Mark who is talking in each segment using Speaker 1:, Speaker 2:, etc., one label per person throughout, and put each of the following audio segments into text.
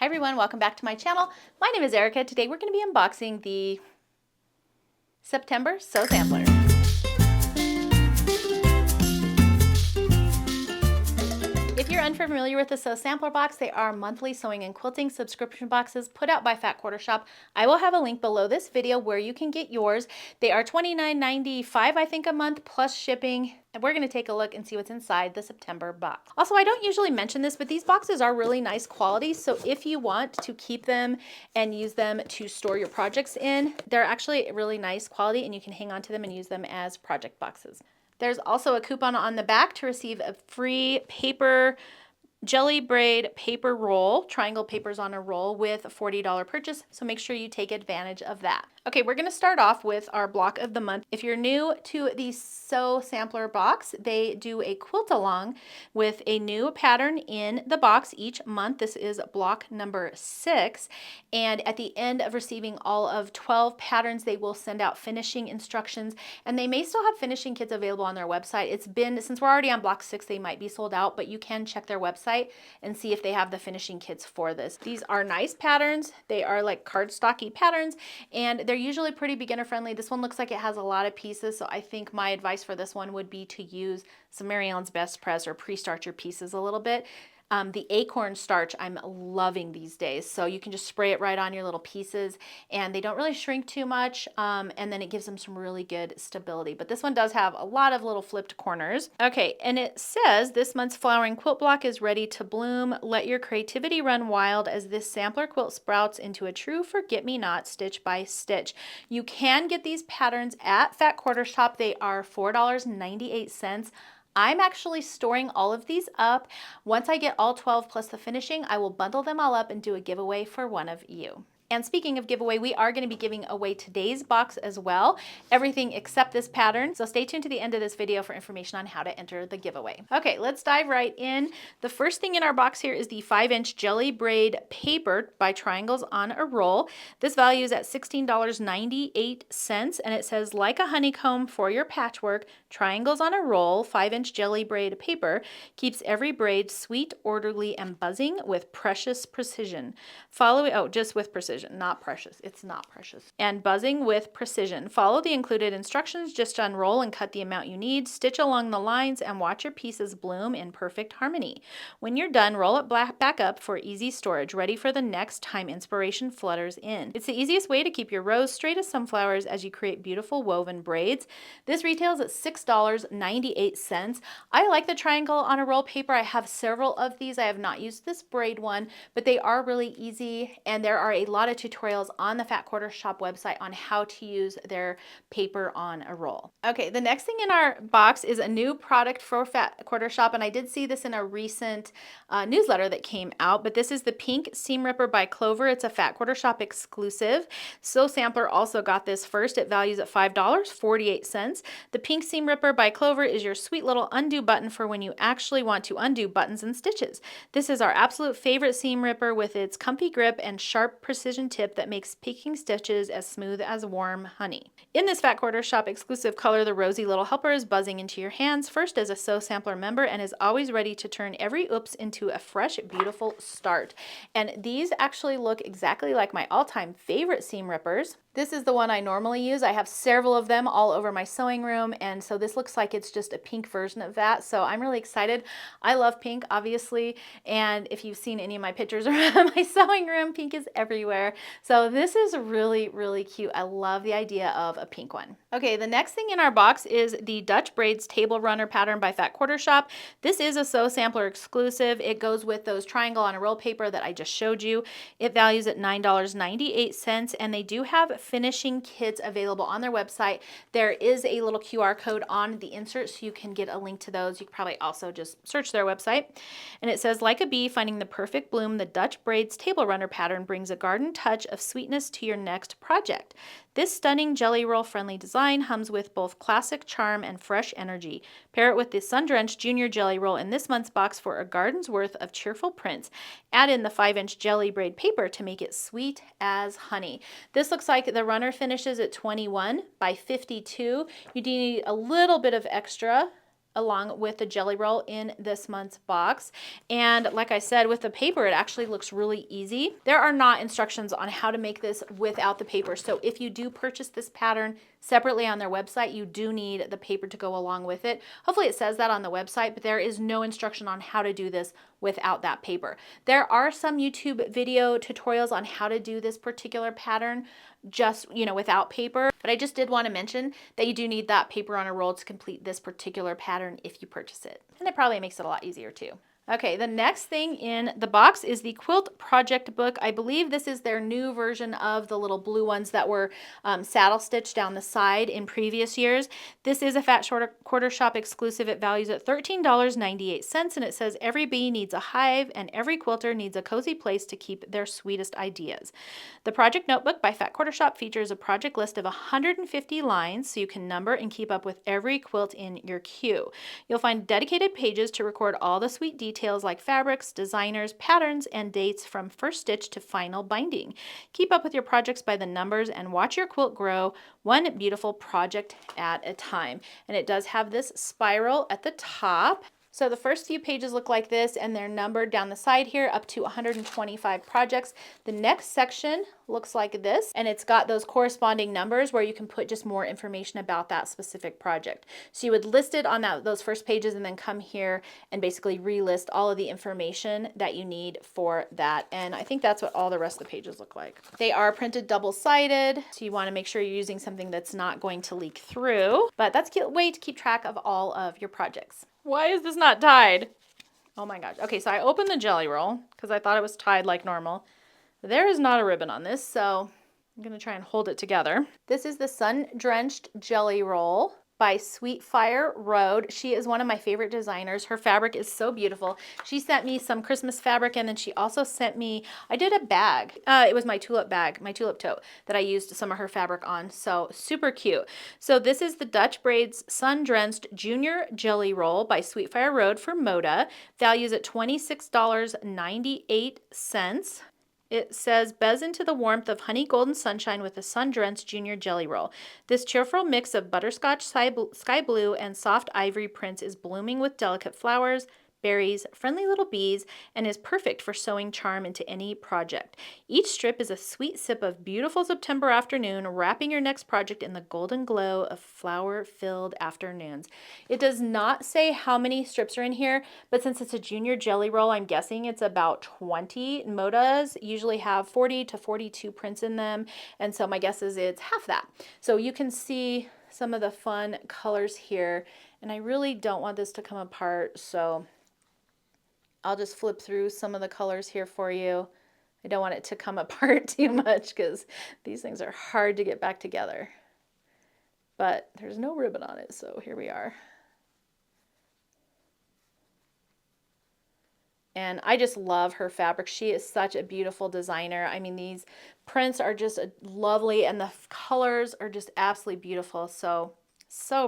Speaker 1: Hi everyone, welcome back to my channel. My name is Erica. Today we're going to be unboxing the September Sew Sampler. If you're unfamiliar with the Sew Sampler box, they are monthly sewing and quilting subscription boxes put out by Fat Quarter Shop. I will have a link below this video where you can get yours. They are $29.95 I think a month plus shipping. And we're going to take a look and see what's inside the September box. Also, I don't usually mention this, but these boxes are really nice quality. So if you want to keep them and use them to store your projects in, they're actually really nice quality and you can hang on to them and use them as project boxes. There's also a coupon on the back to receive a free paper jelly braid paper roll, triangle papers on a roll with a $40 purchase, so make sure you take advantage of that. Okay, we're going to start off with our block of the month. If you're new to the Sew Sampler box, they do a quilt along with a new pattern in the box each month. This is block number 6, and at the end of receiving all of 12 patterns, they will send out finishing instructions, and they may still have finishing kits available on their website. It's been, since we're already on block 6, they might be sold out, but you can check their website and see if they have the finishing kits for this. These are nice patterns. They are like cardstocky patterns, and they're usually pretty beginner friendly. This one looks like it has a lot of pieces, so I think my advice for this one would be to use some Mary Ellen's Best Press or pre-start your pieces a little bit. The acorn starch I'm loving these days, so you can just spray it right on your little pieces and they don't really shrink too much, and then it gives them some really good stability. But this one does have a lot of little flipped corners. Okay, and it says this month's flowering quilt block is ready to bloom. Let your creativity run wild as this sampler quilt sprouts into a true forget-me-not stitch by stitch. You can get these patterns at Fat Quarter Shop. They are $4.98. I'm actually storing all of these up. Once I get all 12 plus the finishing, I will bundle them all up and do a giveaway for one of you. And speaking of giveaway, we are going to be giving away today's box as well. Everything except this pattern. So stay tuned to the end of this video for information on how to enter the giveaway. Okay, let's dive right in. The first thing in our box here is the 5-inch jelly braid paper by Triangles on a Roll. This value is at $16.98, and it says, like a honeycomb for your patchwork, Triangles on a Roll 5-inch jelly braid paper keeps every braid sweet, orderly, and buzzing with precious precision. Just with precision. Not precious. It's not precious. And buzzing with precision. Follow the included instructions. Just unroll and cut the amount you need. Stitch along the lines and watch your pieces bloom in perfect harmony. When you're done, roll it back up for easy storage, ready for the next time inspiration flutters in. It's the easiest way to keep your rows straight as sunflowers as you create beautiful woven braids. This retails at $6.98. I like the Triangle on a Roll paper. I have several of these. I have not used this braid one, but they are really easy, and there are a lot of tutorials on the Fat Quarter Shop website on how to use their paper on a roll. Okay, the next thing in our box is a new product for Fat Quarter Shop, and I did see this in a recent newsletter that came out, but this is the Pink Seam Ripper by Clover. It's a Fat Quarter Shop exclusive. Sew Sampler also got this first. It values at $5.48. The Pink Seam Ripper by Clover is your sweet little undo button for when you actually want to undo buttons and stitches. This is our absolute favorite seam ripper with its comfy grip and sharp precision tip that makes picking stitches as smooth as warm honey. In this Fat Quarter Shop exclusive color, the rosy little helper is buzzing into your hands first as a Sew Sampler member and is always ready to turn every oops into a fresh, beautiful start. And these actually look exactly like my all-time favorite seam rippers. This is the one I normally use. I have several of them all over my sewing room, and so this looks like it's just a pink version of that. So I'm really excited. I love pink, obviously, and if you've seen any of my pictures around my sewing room, pink is everywhere. So this is really, really cute. I love the idea of a pink one. Okay, the next thing in our box is the Dutch Braids Table Runner pattern by Fat Quarter Shop. This is a Sew Sampler exclusive. It goes with those Triangle on a Roll paper that I just showed you. It values at $9.98, and they do have finishing kits available on their website. There is a little QR code on the insert, so you can get a link to those. You can probably also just search their website. And it says, like a bee finding the perfect bloom, the Dutch Braids Table Runner pattern brings a garden touch of sweetness to your next project. This stunning jelly roll friendly design hums with both classic charm and fresh energy. Pair it with the sun-drenched junior jelly roll in this month's box for a garden's worth of cheerful prints. Add in the 5-inch jelly braid paper to make it sweet as honey. This looks like the runner finishes at 21 by 52. You do need a little bit of extra along with the jelly roll in this month's box. And like I said, with the paper, it actually looks really easy. There are not instructions on how to make this without the paper. So if you do purchase this pattern separately on their website, you do need the paper to go along with it. Hopefully it says that on the website, but there is no instruction on how to do this without that paper. There are some YouTube video tutorials on how to do this particular pattern just, without paper, but I just did want to mention that you do need that paper on a roll to complete this particular pattern if you purchase it. And it probably makes it a lot easier too. Okay, the next thing in the box is the Quilt project book. I believe this is their new version of the little blue ones that were saddle stitched down the side in previous years. This is a Fat Quarter Shop exclusive. It values at $13.98, and it says every bee needs a hive and every quilter needs a cozy place to keep their sweetest ideas. The project notebook by Fat Quarter Shop features a project list of 150 lines so you can number and keep up with every quilt in your queue. You'll find dedicated pages to record all the sweet details like fabrics, designers, patterns, and dates from first stitch to final binding. Keep up with your projects by the numbers and watch your quilt grow one beautiful project at a time. And it does have this spiral at the top. So the first few pages look like this, and they're numbered down the side here up to 125 projects. The next section looks like this, and it's got those corresponding numbers where you can put just more information about that specific project. So you would list it on those first pages and then come here and basically relist all of the information that you need for that. And I think that's what all the rest of the pages look like. They are printed double-sided, so you want to make sure you're using something that's not going to leak through. But that's a way to keep track of all of your projects. Why is this not tied? Oh my gosh. Okay, so I opened the jelly roll because I thought it was tied like normal. There is not a ribbon on this, so I'm going to try and hold it together. This is the Sun-Drenched Jelly Roll by Sweet Fire Road. She is one of my favorite designers. Her fabric is so beautiful. She sent me some Christmas fabric, and then she also sent me, I did a bag. It was my tulip bag, my tulip tote that I used some of her fabric on. So super cute. So this is the Dutch Braids Sun-Drenched Junior Jelly Roll by Sweet Fire Road for Moda. Values at $26.98. It says, "Bez into the warmth of honey golden sunshine with a sun-drenched junior jelly roll. This cheerful mix of butterscotch, sky blue, and soft ivory prints is blooming with delicate flowers, berries, friendly little bees, and is perfect for sewing charm into any project. Each strip is a sweet sip of beautiful September afternoon, wrapping your next project in the golden glow of flower-filled afternoons." It does not say how many strips are in here, but since it's a junior jelly roll, I'm guessing it's about 20. Modas usually have 40 to 42 prints in them, and so my guess is it's half that. So you can see some of the fun colors here, and I really don't want this to come apart, so I'll just flip through some of the colors here for you. I don't want it to come apart too much because these things are hard to get back together. But there's no ribbon on it, so here we are. And I just love her fabric. She is such a beautiful designer. I mean, these prints are just lovely, and the colors are just absolutely beautiful. So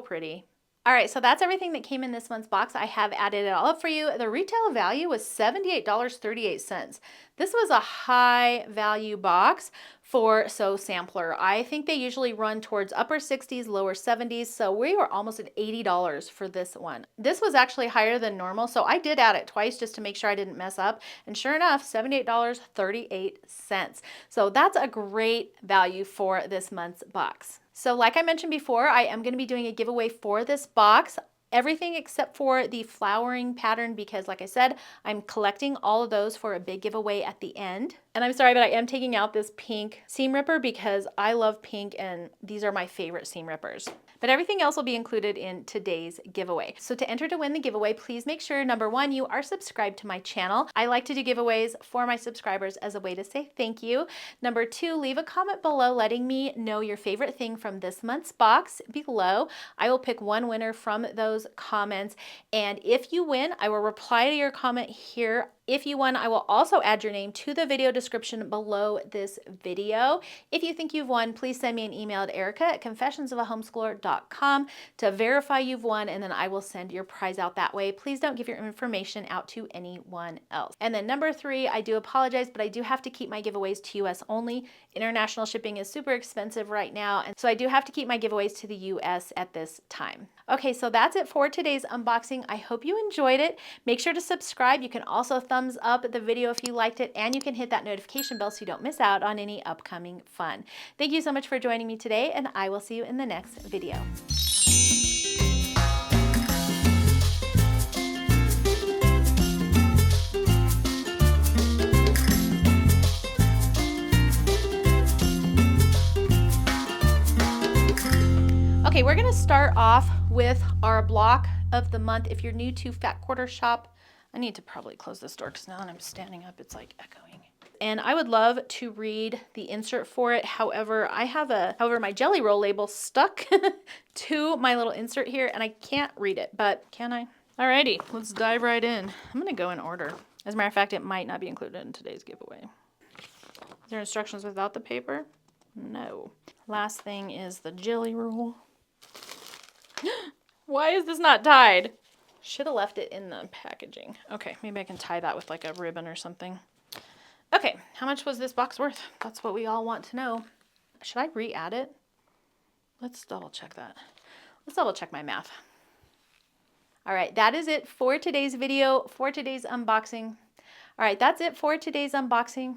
Speaker 1: pretty. All right, so that's everything that came in this month's box. I have added it all up for you. The retail value was $78.38. This was a high value box for Sew Sampler. I think they usually run towards upper 60s, lower 70s, so we were almost at $80 for this one. This was actually higher than normal, so I did add it twice just to make sure I didn't mess up, and sure enough, $78.38. So that's a great value for this month's box. So like I mentioned before, I am going to be doing a giveaway for this box. Everything except for the flowering pattern because, like I said, I'm collecting all of those for a big giveaway at the end. And I'm sorry, but I am taking out this pink seam ripper because I love pink and these are my favorite seam rippers. But everything else will be included in today's giveaway. So to enter to win the giveaway, please make sure, number one, you are subscribed to my channel. I like to do giveaways for my subscribers as a way to say thank you. Number two, leave a comment below letting me know your favorite thing from this month's box below. I will pick one winner from those comments. And if you win, I will reply to your comment here If you won, I will also add your name to the video description below this video. If you think you've won, please send me an email at erica@confessionsofahomeschooler.com to verify you've won, and then I will send your prize out that way. Please don't give your information out to anyone else. And then number 3, I do apologize, but I do have to keep my giveaways to US only. International shipping is super expensive right now, and so I do have to keep my giveaways to the US at this time. Okay, so that's it for today's unboxing. I hope you enjoyed it. Make sure to subscribe. You can also thumbs up the video if you liked it, and you can hit that notification bell so you don't miss out on any upcoming fun. Thank you so much for joining me today, and I will see you in the next video. Okay, we're gonna start off with our block of the month. If you're new to Fat Quarter Shop, I need to probably close this door because now that I'm standing up, it's like echoing. And I would love to read the insert for it. However, I have my Jelly Roll label stuck to my little insert here, and I can't read it, but can I? Alrighty, let's dive right in. I'm gonna go in order. As a matter of fact, it might not be included in today's giveaway. Is there instructions without the paper? No. Last thing is the Jelly Roll. Why is this not tied? Should have left it in the packaging. Okay, maybe I can tie that with like a ribbon or something. Okay, how much was this box worth? That's what we all want to know. Should I re-add it? Let's double check that. Let's double check my math. All right, that is it for today's video, for today's unboxing. All right, that's it for today's unboxing.